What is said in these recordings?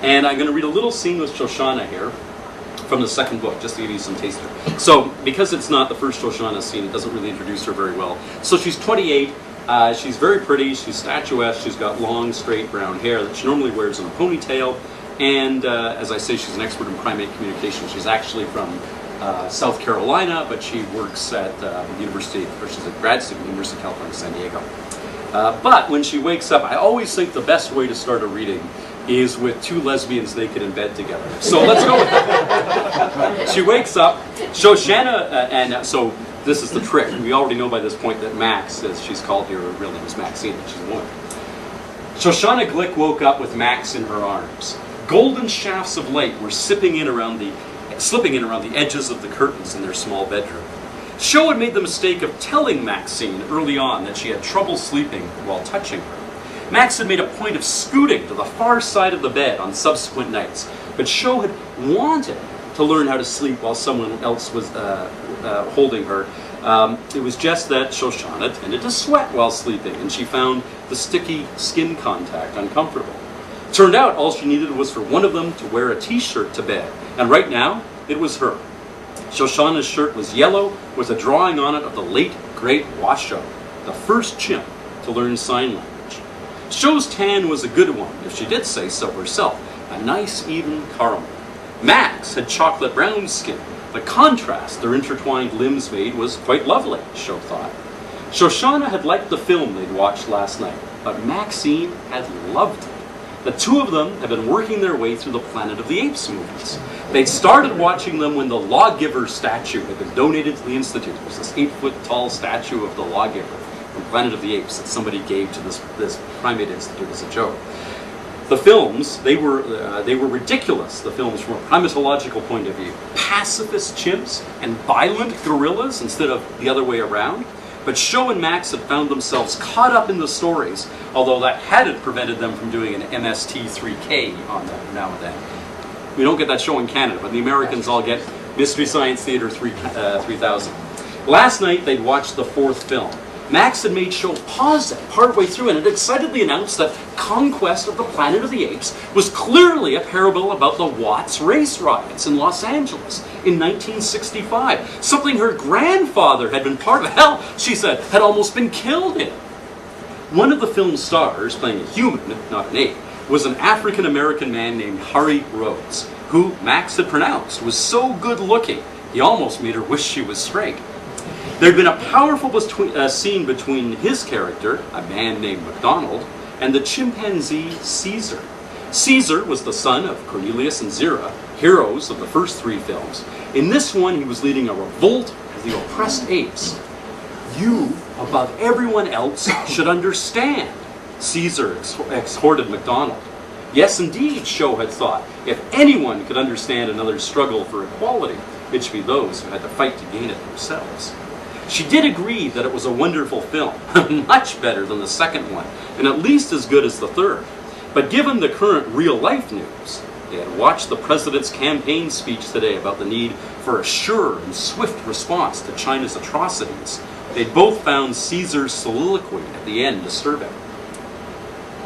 And I'm going to read a little scene with Shoshana here from the second book, just to give you some taster. So, because it's not the first Shoshana scene, it doesn't really introduce her very well. So she's 28, she's very pretty, she's statuesque, she's got long, straight brown hair that she normally wears in a ponytail, and as I say, she's an expert in primate communication. She's actually from South Carolina, but she works at the university, or she's a grad student at the University of California, San Diego. But when she wakes up, I always think the best way to start a reading is with two lesbians naked in bed together. So let's go with it. She wakes up, Shoshana, and so this is the trick. We already know by this point that Max, as she's called here, her real name is Maxine, she's a woman. Shoshana Glick woke up with Max in her arms. Golden shafts of light were slipping in around the edges of the curtains in their small bedroom. Sho had made the mistake of telling Maxine early on that she had trouble sleeping while touching her. Max had made a point of scooting to the far side of the bed on subsequent nights, but Sho had wanted to learn how to sleep while someone else was holding her. It was just that Shoshana tended to sweat while sleeping, and she found the sticky skin contact uncomfortable. Turned out all she needed was for one of them to wear a t-shirt to bed, and right now, it was her. Shoshana's shirt was yellow with a drawing on it of the late, great Washoe, the first chimp to learn sign language. Sho's tan was a good one, if she did say so herself, a nice even caramel. Max had chocolate brown skin. The contrast their intertwined limbs made was quite lovely, Sho thought. Shoshana had liked the film they'd watched last night, but Maxine had loved it. The two of them had been working their way through the Planet of the Apes movies. They'd started watching them when the Lawgiver statue had been donated to the Institute. It was this 8-foot-tall statue of the Lawgiver from Planet of the Apes that somebody gave to this primate institute as a joke. The films, they were ridiculous, the films from a primatological point of view. Pacifist chimps and violent gorillas instead of the other way around. But Sho and Max had found themselves caught up in the stories, although that hadn't prevented them from doing an MST3K on them now and then. We don't get that show in Canada, but the Americans all get Mystery Science Theater 3000. Last night, they'd watched the fourth film. Max had made Sho pause it partway through and had excitedly announced that Conquest of the Planet of the Apes was clearly a parable about the Watts race riots in Los Angeles in 1965. Something her grandfather had been part of. Hell, she said, had almost been killed in. One of the film's stars, playing a human, not an ape, was an African-American man named Harry Rhodes, who Max had pronounced was so good-looking, he almost made her wish she was straight. There had been a powerful scene between his character, a man named MacDonald, and the chimpanzee Caesar. Caesar was the son of Cornelius and Zira, heroes of the first three films. In this one, he was leading a revolt of the oppressed apes. You, above everyone else, should understand, Caesar exhorted MacDonald. Yes, indeed, Sho had thought, if anyone could understand another's struggle for equality, it should be those who had to fight to gain it themselves. She did agree that it was a wonderful film, much better than the second one, and at least as good as the third. But given the current real-life news, they had watched the president's campaign speech today about the need for a sure and swift response to China's atrocities. They'd both found Caesar's soliloquy at the end disturbing.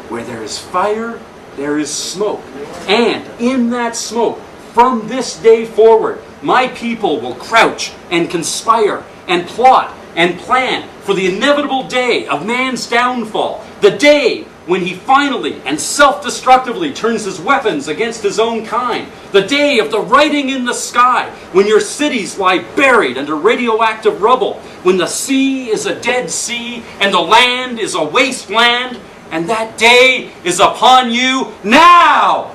Where there is fire, there is smoke. And in that smoke, from this day forward, my people will crouch and conspire and plot and plan for the inevitable day of man's downfall. The day when he finally and self-destructively turns his weapons against his own kind. The day of the writing in the sky, when your cities lie buried under radioactive rubble, when the sea is a dead sea and the land is a wasteland, and that day is upon you now!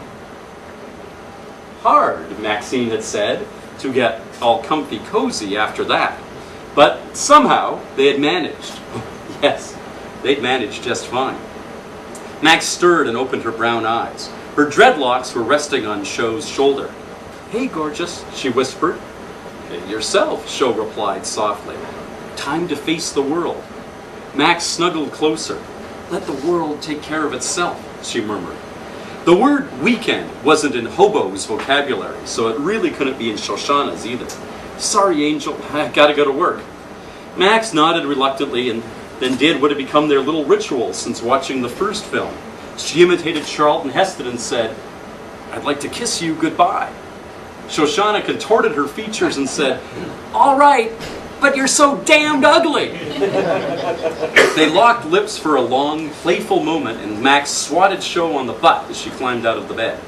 Hard, Maxine had said, to get all comfy cozy after that. But somehow they had managed. Yes, they'd managed just fine. Max stirred and opened her brown eyes. Her dreadlocks were resting on Sho's shoulder. Hey, gorgeous, she whispered. Hey, yourself, Sho replied softly. Time to face the world. Max snuggled closer. Let the world take care of itself, she murmured. The word weekend wasn't in Hobo's vocabulary, so it really couldn't be in Shoshana's either. Sorry, Angel, I gotta go to work. Max nodded reluctantly and then did what had become their little ritual since watching the first film. She imitated Charlton Heston and said, I'd like to kiss you goodbye." Shoshana contorted her features and said, "All right, but you're so damned ugly." They locked lips for a long, playful moment, and Max swatted Sho on the butt as she climbed out of the bed.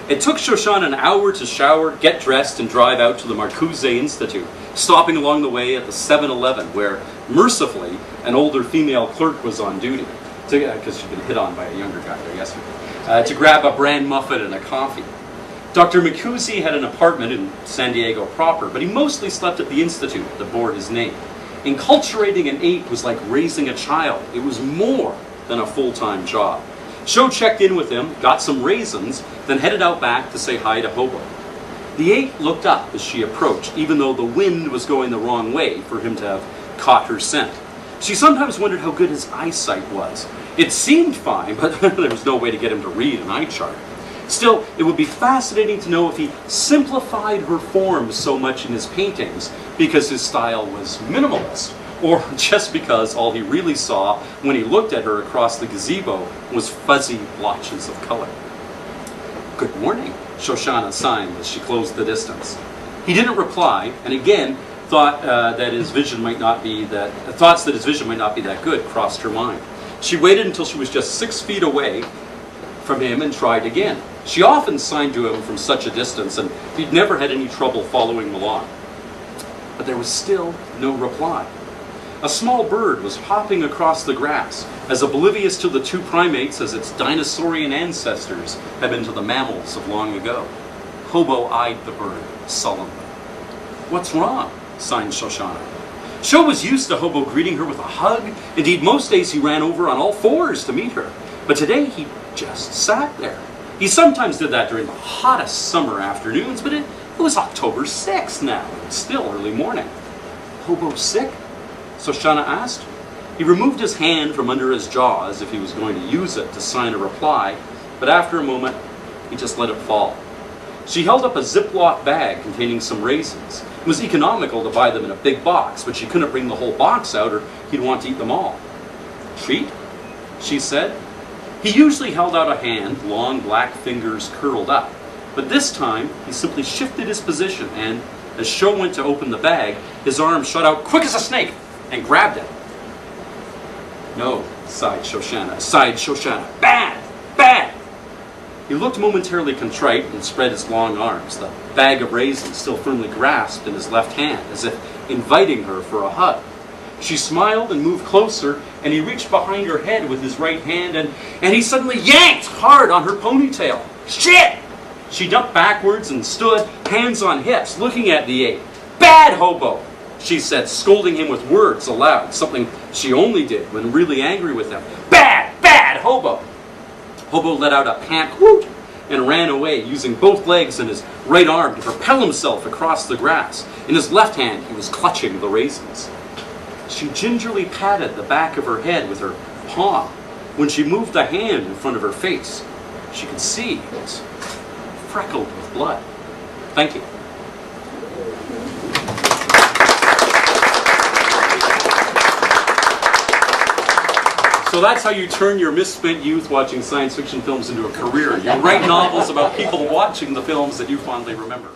It took Shoshana an hour to shower, get dressed, and drive out to the Marcuse Institute, stopping along the way at the 7-Eleven, where, mercifully, an older female clerk was on duty, because she'd been hit on by a younger guy there yesterday, to grab a bran muffin and a coffee. Dr. Marcuse had an apartment in San Diego proper, but he mostly slept at the Institute that bore his name. Enculturating an ape was like raising a child. It was more than a full-time job. Sho checked in with him, got some raisins, then headed out back to say hi to Hobo. The ape looked up as she approached, even though the wind was going the wrong way for him to have caught her scent. She sometimes wondered how good his eyesight was. It seemed fine, but there was no way to get him to read an eye chart. Still, it would be fascinating to know if he simplified her forms so much in his paintings because his style was minimalist, or just because all he really saw when he looked at her across the gazebo was fuzzy blotches of color. "Good morning," Shoshana signed as she closed the distance. He didn't reply, and again thoughts that his vision might not be that good crossed her mind. She waited until she was just 6 feet away from him and tried again. She often signed to him from such a distance, and he'd never had any trouble following along. But there was still no reply. A small bird was hopping across the grass, as oblivious to the two primates as its dinosaurian ancestors had been to the mammals of long ago. Hobo eyed the bird sullenly. "What's wrong?" signed Shoshana. Sho was used to Hobo greeting her with a hug. Indeed, most days he ran over on all fours to meet her. But today he just sat there. He sometimes did that during the hottest summer afternoons, but it was October 6th now, and still early morning. "Hobo sick?" Shoshana asked. He removed his hand from under his jaw as if he was going to use it to sign a reply, but after a moment, he just let it fall. She held up a Ziploc bag containing some raisins. It was economical to buy them in a big box, but she couldn't bring the whole box out or he'd want to eat them all. "Treat?" she said. He usually held out a hand, long black fingers curled up, but this time he simply shifted his position and, as Sho went to open the bag, his arm shot out quick as a snake and grabbed it. "No," sighed Shoshana. "Bad! Bad!" He looked momentarily contrite and spread his long arms, the bag of raisins still firmly grasped in his left hand, as if inviting her for a hug. She smiled and moved closer, and he reached behind her head with his right hand, and he suddenly yanked hard on her ponytail. "Shit!" She ducked backwards and stood, hands on hips, looking at the ape. "Bad, Hobo!" she said, scolding him with words aloud, something she only did when really angry with him. "Bad! Bad, Hobo!" Hobo let out a pant hoot and ran away, using both legs and his right arm to propel himself across the grass. In his left hand, he was clutching the raisins. She gingerly patted the back of her head with her palm. When she moved the hand in front of her face, she could see it was freckled with blood. "Thank you." So that's how you turn your misspent youth watching science fiction films into a career. You write novels about people watching the films that you fondly remember.